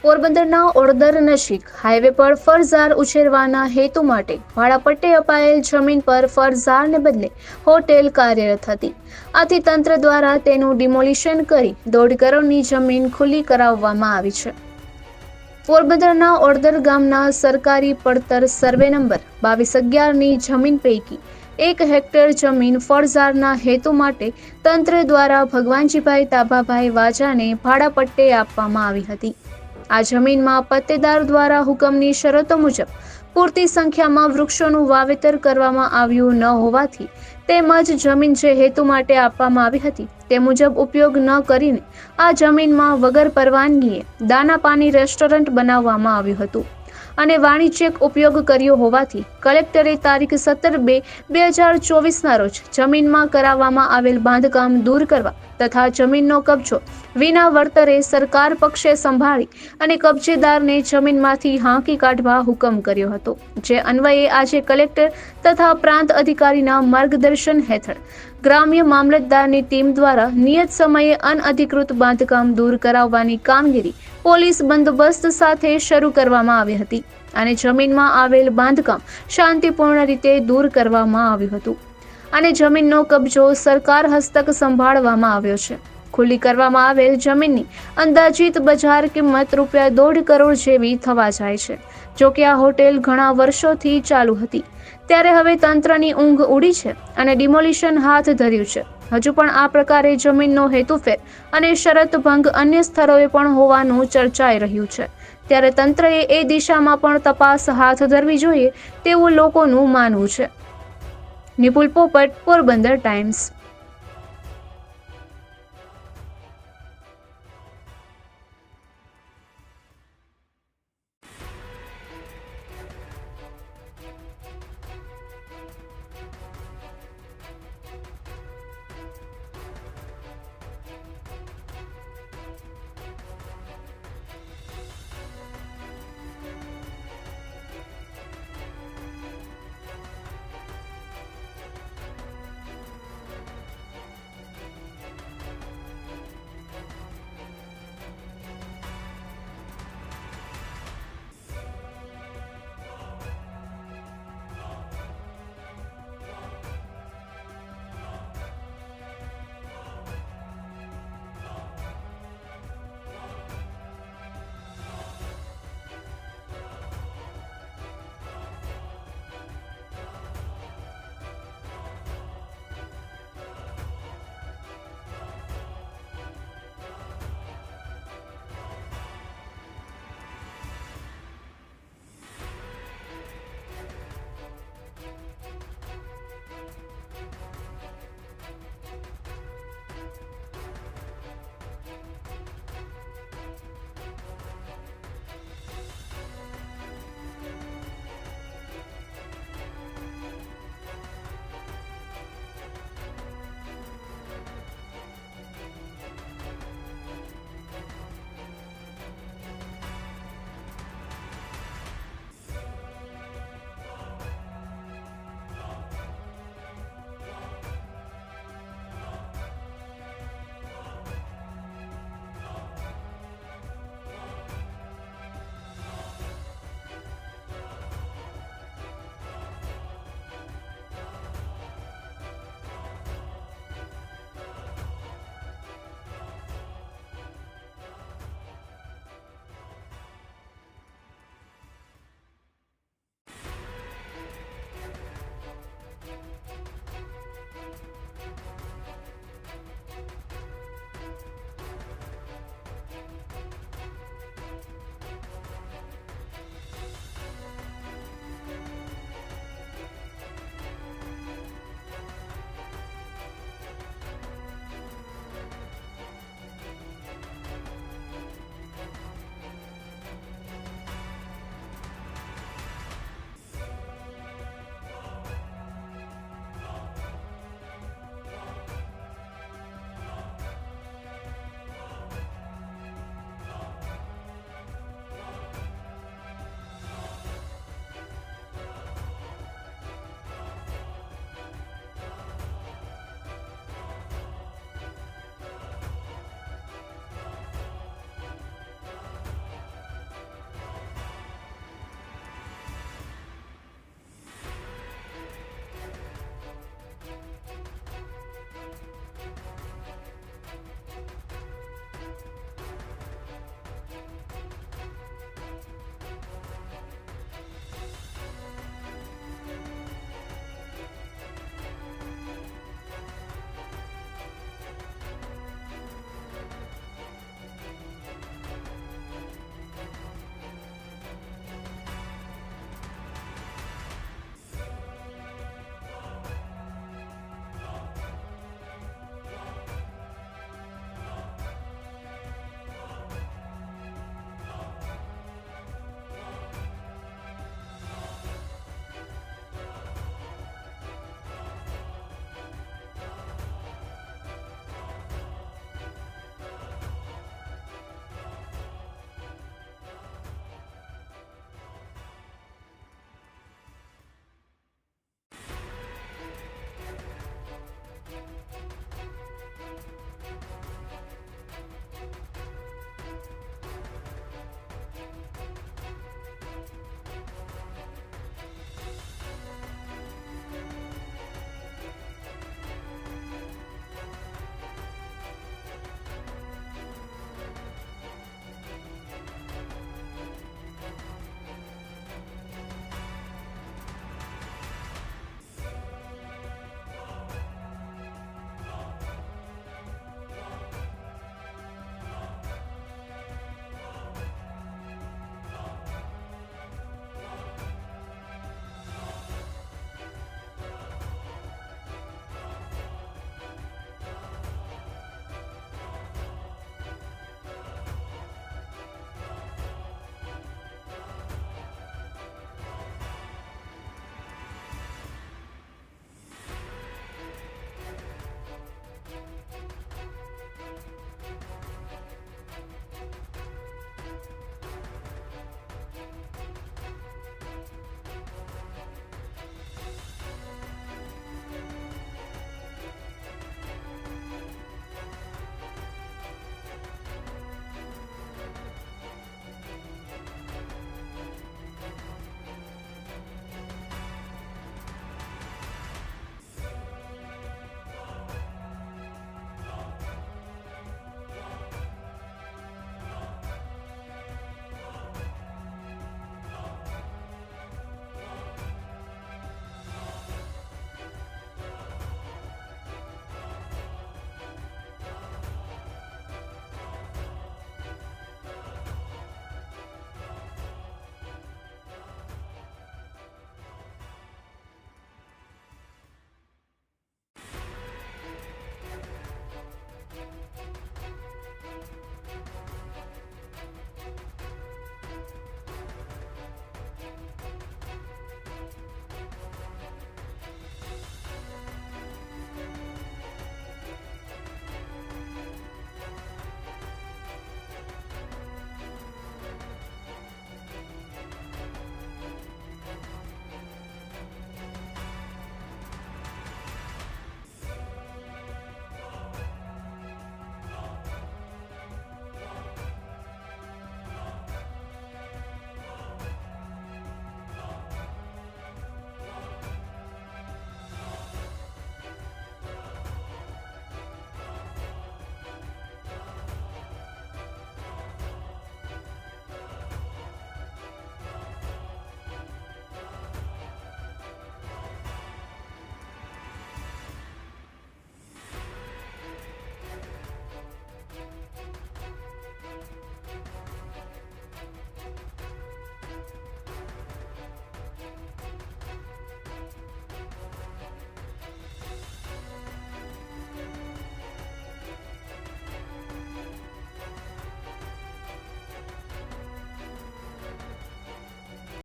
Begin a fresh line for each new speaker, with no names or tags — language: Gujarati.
પોરબંદરના ઓડદર નજીક હાઈવે પર ફરઝાર ઉછેરવાના હેતુ માટે ભાડાપટ્ટે અપાયેલ જમીન પર ફરઝારને બદલે હોટેલ કાર્યરત હતી. આથી તંત્ર દ્વારા તેનું ડિમોલિશન કરી 1.5 કરોડની જમીન ખુલ્લી કરાવવામાં આવી છે. પોરબંદરના ઓડદર ગામના સરકારી પડતર સર્વે નંબર 2211ની જમીન પૈકી 1 હેક્ટર જમીન ફરઝારના હેતુ માટે તંત્ર દ્વારા ભગવાનજીભાઈ તાબાભાઈ વાજાને ભાડાપટ્ટે આપવામાં આવી હતી. આ જમીનમાં પત્તેદાર દ્વારા હુકમની શરતો મુજબ પૂરતી સંખ્યામાં વૃક્ષોનું વાવેતર કરવામાં આવ્યું ન હોવાથી તેમજ જમીન જે હેતુ માટે આપવામાં આવી હતી તે મુજબ ઉપયોગ ન કરીને આ જમીનમાં વગર પરવાનગીએ દાના પાણી રેસ્ટોરન્ટ બનાવવામાં આવ્યું હતું અને વાણિજ્યિક ઉપયોગ કર્યો હોવાથી કલેક્ટરે તારીખ 17/2/2024ના રોજ જમીનમાં કરાવવામાં આવેલ બાંધકામ દૂર કરવા તથા જમીનનો કબજો વિના વળતરે સરકાર પક્ષે સંભાળી અને કબજેદારને જમીનમાંથી હાંકી કાઢવા હુકમ કર્યો હતો. જે અન્વયે આજે કલેક્ટર તથા પ્રાંત અધિકારીના માર્ગદર્શન હેઠળ ગ્રામ્ય મામલતદારની ટીમ દ્વારા નિયત સમયે અનઅધિકૃત બાંધકામ દૂર કરાવવાની કામગીરી પોલીસ બંદોબસ્ત સાથે શરૂ કરવામાં આવી હતી અને જમીનમાં આવેલ બાંધકામ શાંતિપૂર્ણ રીતે દૂર કરવામાં આવ્યું હતું અને જમીનનો કબજો સરકાર હસ્તક સંભાળવામાં આવ્યો છે. ખુલ્લી કરવામાં આવેલ જમીનની અંદાજિત બજાર કિંમત ₹1.5 કરોડ જેવી થવા જાય છે. જોકે આ હોટેલ ઘણા વર્ષોથી ચાલુ હતી ત્યારે હવે તંત્રની ઊંઘ ઉડી છે અને ડિમોલિશન હાથ ધર્યું છે. હજુ પણ આ પ્રકારે જમીનનો હેતુફેર અને શરત ભંગ અન્ય સ્થળોએ પણ હોવાનું ચર્ચાઈ રહ્યું છે. ત્યારે તંત્રએ એ દિશામાં પણ તપાસ હાથ ધરવી જોઈએ તેવું લોકોનું માનવું છે. નિપુલ પોપટ, પોરબંદર ટાઈમ્સ.